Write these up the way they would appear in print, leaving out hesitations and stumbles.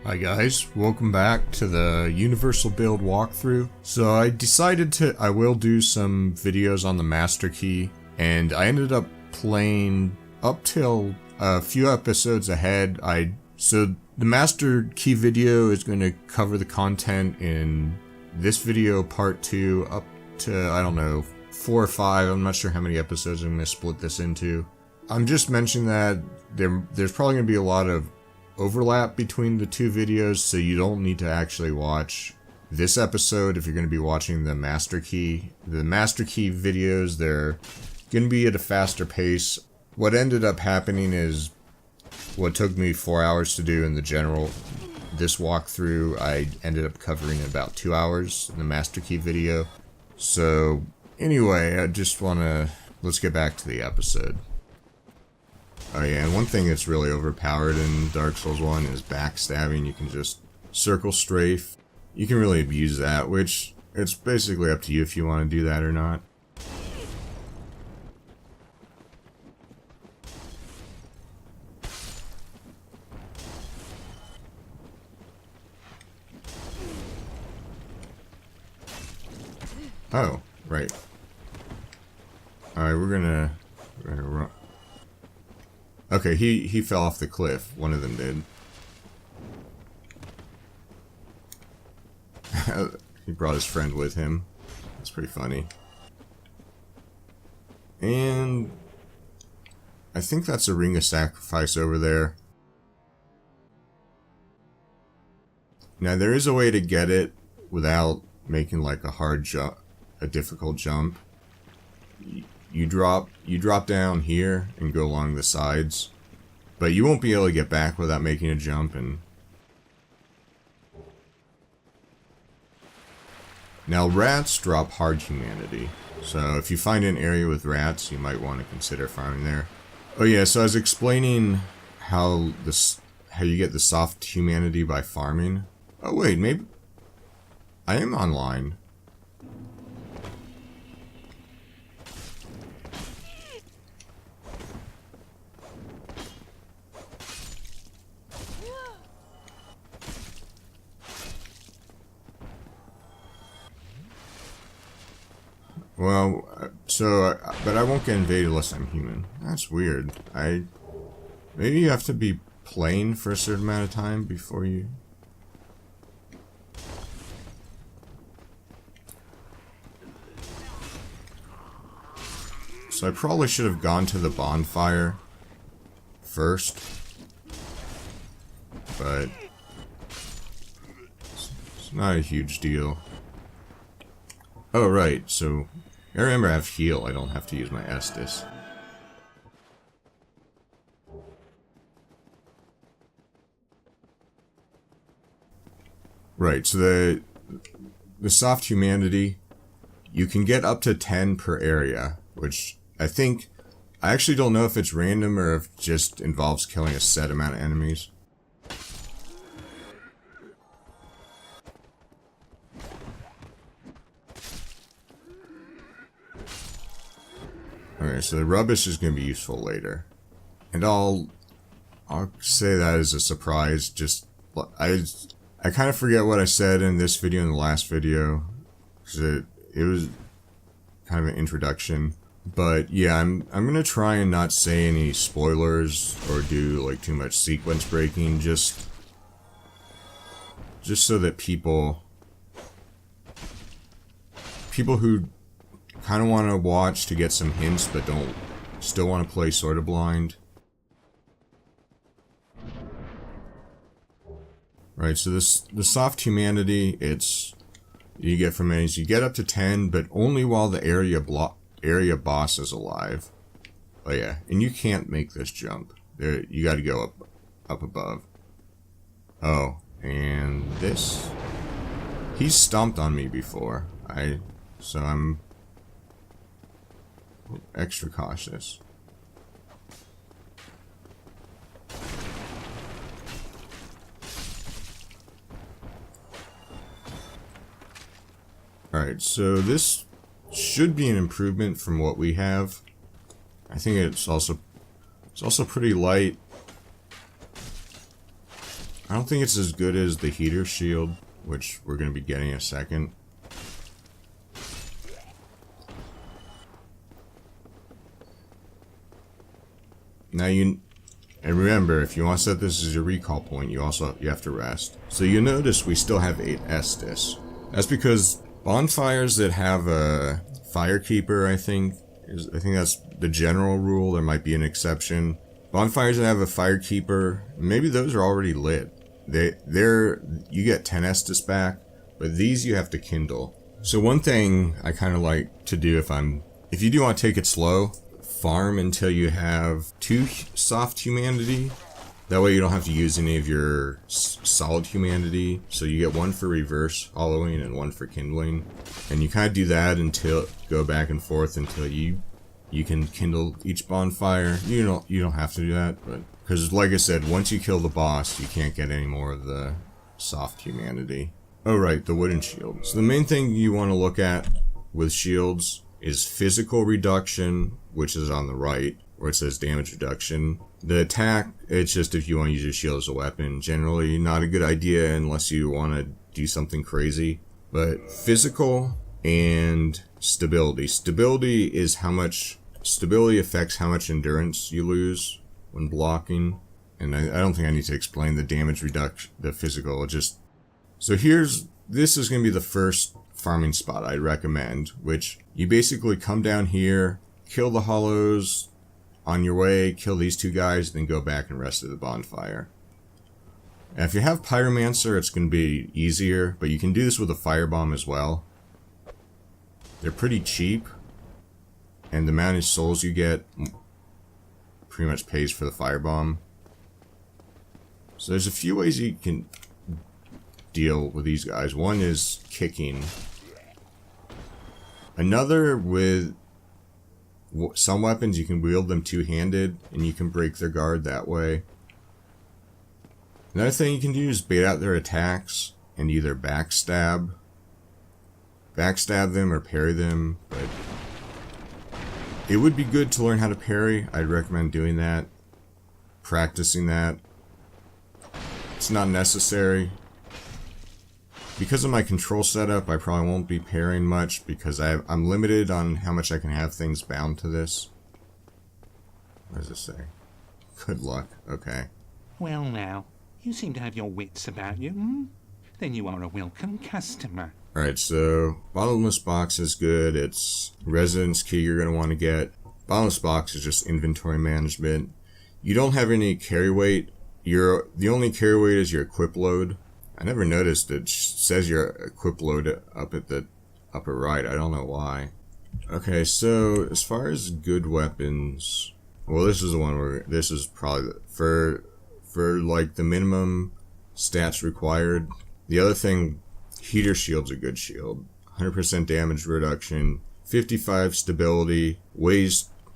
Hi guys, welcome back to the Universal Build walkthrough. So I decided I will do some videos on the Master Key, and I ended up playing up till a few episodes ahead. So the Master Key video is going to cover the content in this video part 2 up to, I don't know, 4 or 5. I'm not sure how many episodes I'm going to split this into. I'm just mentioning that there's probably going to be a lot of overlap between the two videos, so you don't need to actually watch this episode if you're going to be watching the Master Key. The Master Key videos, they're going to be at a faster pace. What ended up happening is what took me 4 hours to do in this walkthrough, I ended up covering in about 2 hours in the Master Key video. So anyway, let's get back to the episode. Oh yeah, and one thing that's really overpowered in Dark Souls 1 is backstabbing. You can just circle strafe. You can really abuse that, which it's basically up to you if you want to do that or not. Oh, right. Alright, we're gonna run. Okay, he fell off the cliff. One of them did. He brought his friend with him. That's pretty funny. And I think that's a ring of sacrifice over there. Now there is a way to get it without making like a difficult jump. You drop down here and go along the sides, but you won't be able to get back without making a jump. And now rats drop hard humanity, so if you find an area with rats, you might want to consider farming there. Oh yeah, so I was explaining how you get the soft humanity by farming. Oh wait, maybe I am online. Well, but I won't get invaded unless I'm human. That's weird. Maybe you have to be playing for a certain amount of time before you... So I probably should have gone to the bonfire first, but it's not a huge deal. Oh right, so I remember I have heal, I don't have to use my Estus. Right, so the soft humanity, you can get up to 10 per area, which I actually don't know if it's random or if it just involves killing a set amount of enemies. Okay, so the rubbish is going to be useful later. And I'll say that as a surprise. Just, I kind of forget what I said in this video and the last video, because it was kind of an introduction. But yeah, I'm going to try and not say any spoilers or do like too much sequence breaking, just so that people who kind of want to watch to get some hints but still want to play sort of blind. Right, so the soft humanity, you get from enemies, you get up to 10, but only while the area boss is alive. Oh yeah, and you can't make this jump. You got to go up above. Oh, and this, he's stomped on me before. So I'm extra cautious. Alright, so this should be an improvement from what we have. I think it's also pretty light. I don't think it's as good as the heater shield, which we're going to be getting in a second. Now and remember, if you want to set this as your recall point, you have to rest. So you notice we still have 8 Estus. That's because bonfires that have a firekeeper, I think that's the general rule. There might be an exception. Bonfires that have a firekeeper, maybe those are already lit. You get 10 Estus back, but these you have to kindle. So one thing I kind of like to do if you do want to take it slow, farm until you have 2 soft humanity. That way you don't have to use any of your solid humanity. So you get 1 for reverse hollowing and 1 for kindling. And you kind of do that until, go back and forth until you can kindle each bonfire. You don't have to do that, but because like I said, once you kill the boss, you can't get any more of the soft humanity. Oh right, the wooden shield. So the main thing you want to look at with shields is physical reduction, which is on the right, where it says damage reduction. The attack, it's just if you want to use your shield as a weapon. Generally not a good idea unless you want to do something crazy. But physical and stability. Stability affects how much endurance you lose when blocking. And I don't think I need to explain the damage reduction, the physical, so this is going to be the first farming spot I'd recommend, which you basically come down here, kill the hollows on your way, kill these 2 guys, then go back and rest at the bonfire. And if you have Pyromancer, it's going to be easier, but you can do this with a firebomb as well. They're pretty cheap, and the amount of souls you get pretty much pays for the firebomb. So there's a few ways you can deal with these guys. One is kicking. Another, with some weapons you can wield them two-handed and you can break their guard that way. Another thing you can do is bait out their attacks and either backstab them or parry them, but it would be good to learn how to parry. I'd recommend doing that, practicing that. It's not necessary. Because of my control setup, I probably won't be parrying much because I'm limited on how much I can have things bound to this. What does it say? Good luck. Okay. Well now, you seem to have your wits about you, hmm? Then you are a welcome customer. Alright, so bottomless box is good. It's residence key you're going to want to get. Bottomless box is just inventory management. You don't have any carry weight. The only carry weight is your equip load. I never noticed it says your equip load up at the upper right. I don't know why. Okay, so as far as good weapons, well, this is the one where this is probably for like the minimum stats required. The other thing, heater shield's a good shield. 100% damage reduction, 55 stability,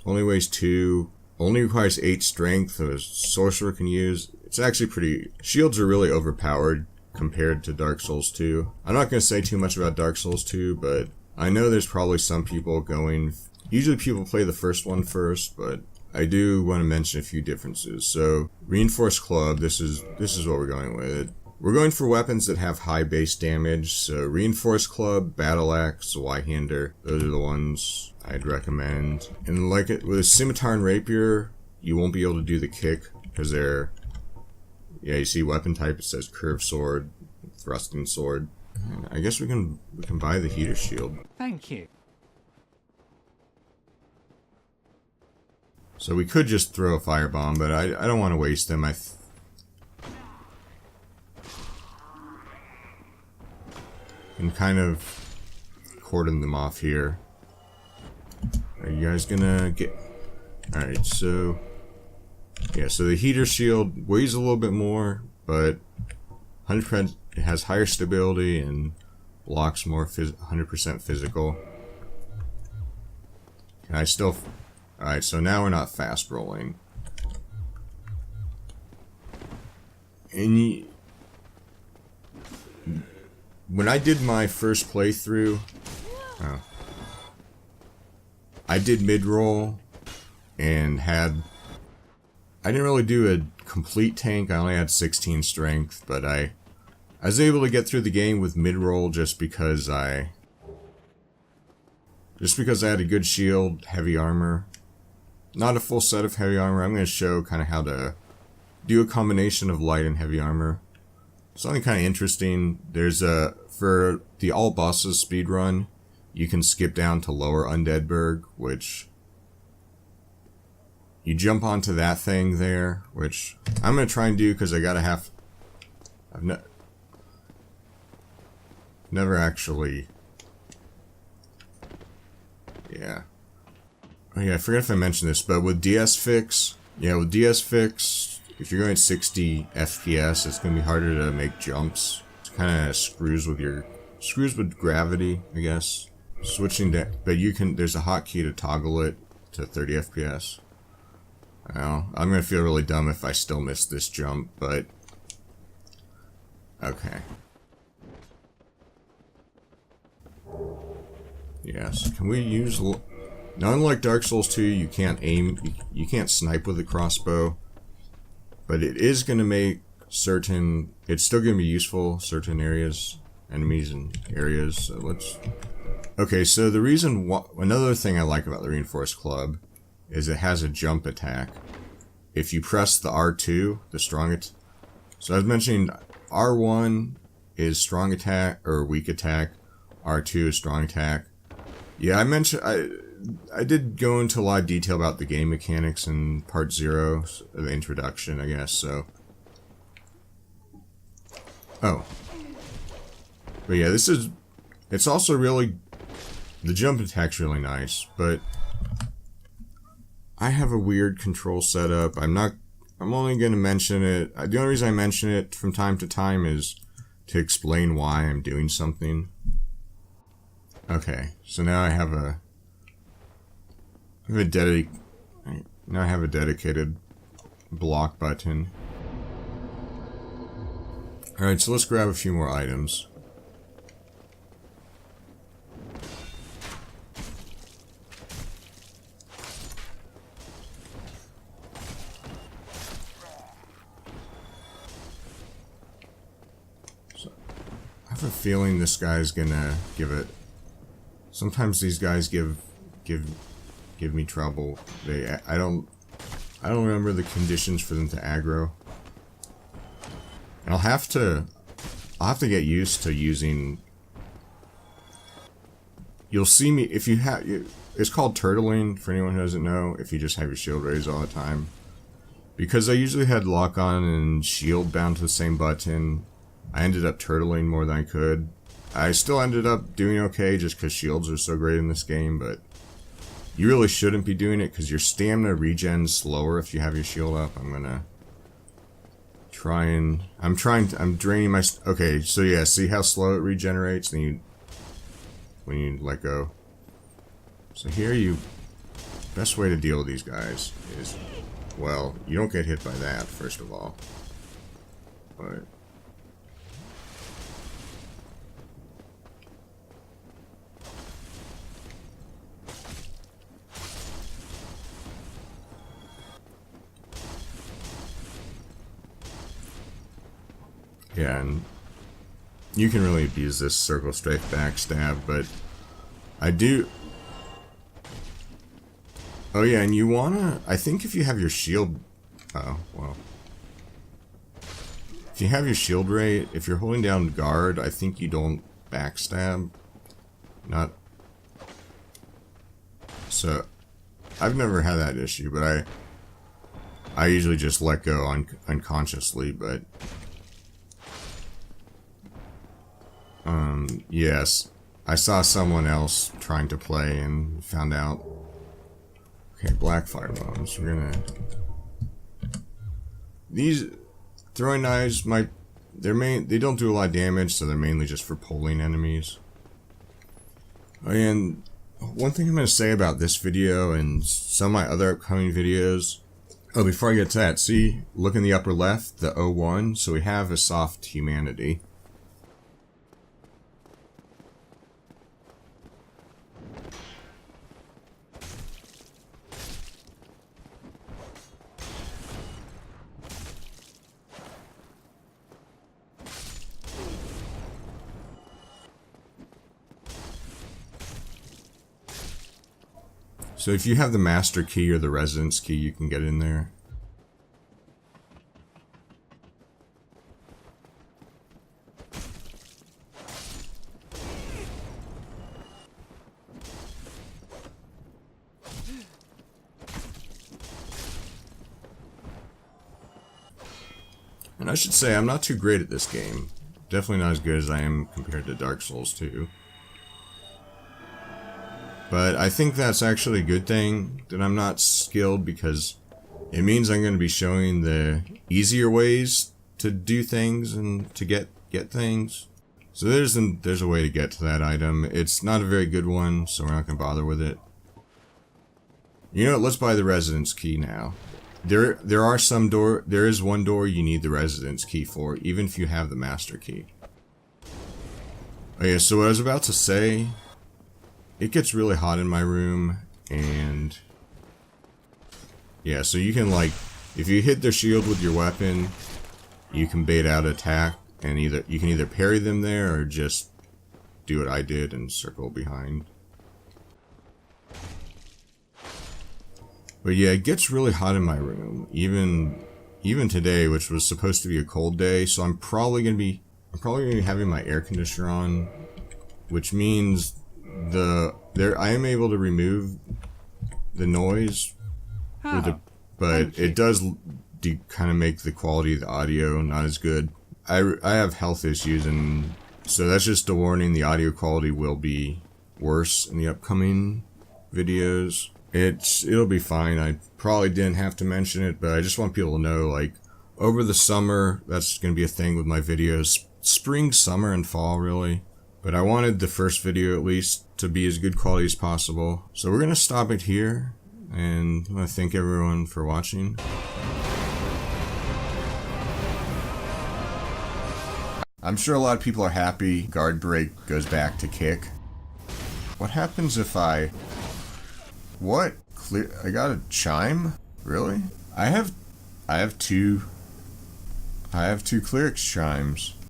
only weighs 2, only requires 8 strength. So a sorcerer can use. It's actually pretty. Shields are really overpowered compared to Dark Souls 2. I'm not going to say too much about Dark Souls 2, but I know there's probably some people going. Usually people play the first one first, but I do want to mention a few differences. So reinforced club. This is what we're going with. We're going for weapons that have high base damage. So reinforced club, battle axe, Y-hander. Those are the ones I'd recommend. And like it with a scimitar and rapier, you won't be able to do the kick because they're. Yeah, you see weapon type, it says curved sword, thrusting sword. And I guess we can buy the heater shield. Thank you. So we could just throw a firebomb, but I don't want to waste them. I'm kind of cordon them off here. Are you guys gonna get... Alright, so... Yeah, so the heater shield weighs a little bit more, but 100% it has higher stability and blocks more 100% physical. And I still... Alright, so now we're not fast rolling. And when I did my first playthrough, I did mid-roll and I didn't really do a complete tank. I only had 16 strength, but I was able to get through the game with mid-roll just because I had a good shield, heavy armor. Not a full set of heavy armor. I'm going to show kind of how to do a combination of light and heavy armor. Something kind of interesting. There's for the all bosses speedrun, you can skip down to lower Undead Burg, which you jump onto that thing there, which I'm going to try and do because I gotta have... never actually... Yeah. Oh yeah, I forgot if I mentioned this, but with DS Fix, if you're going 60 FPS, it's going to be harder to make jumps. It kind of screws with gravity, I guess. Switching to, but there's a hotkey to toggle it to 30 FPS. Well, I'm going to feel really dumb if I still miss this jump, but okay. Yes, can we use... Now, unlike Dark Souls 2, you can't aim, you can't snipe with a crossbow, but it is going to make certain... It's still going to be useful, certain areas, enemies and areas, so let's... Okay, so the reason... Another thing I like about the Reinforced Club is it has a jump attack. If you press the R2, the strong attack... So I was mentioning R1 is strong attack, or weak attack, R2 is strong attack. Yeah, I mentioned... I did go into a lot of detail about the game mechanics in part 0, the introduction, I guess, so... Oh. But yeah, this is... It's also really... The jump attack's really nice, but... I have a weird control setup. I'm only going to mention it... The only reason I mention it from time to time is to explain why I'm doing something. Okay, so now I have a... Now I have a dedicated block button. Alright, so let's grab a few more items. So, I have a feeling this guy's gonna give it... Sometimes these guys give me trouble. I don't remember the conditions for them to aggro. And I'll have to get used to using... You'll see me if you have... It's called turtling, for anyone who doesn't know, if you just have your shield raised all the time. Because I usually had lock on and shield bound to the same button, I ended up turtling more than I could. I still ended up doing okay just because shields are so great in this game, but you really shouldn't be doing it because your stamina regens slower if you have your shield up. I'm gonna try and... I'm draining my... Okay, so yeah, see how slow it regenerates when you let go? So here best way to deal with these guys is... Well, you don't get hit by that, first of all. But... Yeah, and you can really abuse this circle strafe backstab, but I do... Oh yeah, and you wanna... I think if you have your shield... Oh, well. If you have your shield rate, if you're holding down guard, I think you don't backstab. Not... So, I've never had that issue, but I usually just let go unconsciously, but... Yes. I saw someone else trying to play and found out. Okay, black fire bombs. We're gonna... These throwing knives they don't do a lot of damage, so they're mainly just for pulling enemies. And one thing I'm gonna say about this video and some of my other upcoming videos... Oh, before I get to that, see, look in the upper left, the O1, so we have a soft humanity. So if you have the master key or the residence key, you can get in there. And I should say, I'm not too great at this game. Definitely not as good as I am compared to Dark Souls 2. But I think that's actually a good thing that I'm not skilled, because it means I'm going to be showing the easier ways to do things and to get things. So there's a way to get to that item. It's not a very good one, so we're not going to bother with it. You know what, let's buy the residence key now. There is one door you need the residence key for, even if you have the master key. Okay, so what I was about to say, it gets really hot in my room, and yeah, so you can, like, if you hit their shield with your weapon, you can bait out attack, and you can either parry them there or just do what I did and circle behind. But yeah, it gets really hot in my room, even today, which was supposed to be a cold day. So I'm probably gonna be having my air conditioner on, which means I am able to remove the noise, but it does kind of make the quality of the audio not as good. I have health issues, and so that's just a warning. The audio quality will be worse in the upcoming videos. It'll be fine. I probably didn't have to mention it, but I just want people to know, like, over the summer, that's going to be a thing with my videos. Spring, summer, and fall, really. But I wanted the first video, at least, to be as good quality as possible. So we're going to stop it here, and I want to thank everyone for watching. I'm sure a lot of people are happy guard break goes back to kick. What happens if I... What? I got a chime? Really? I have two Cleric chimes.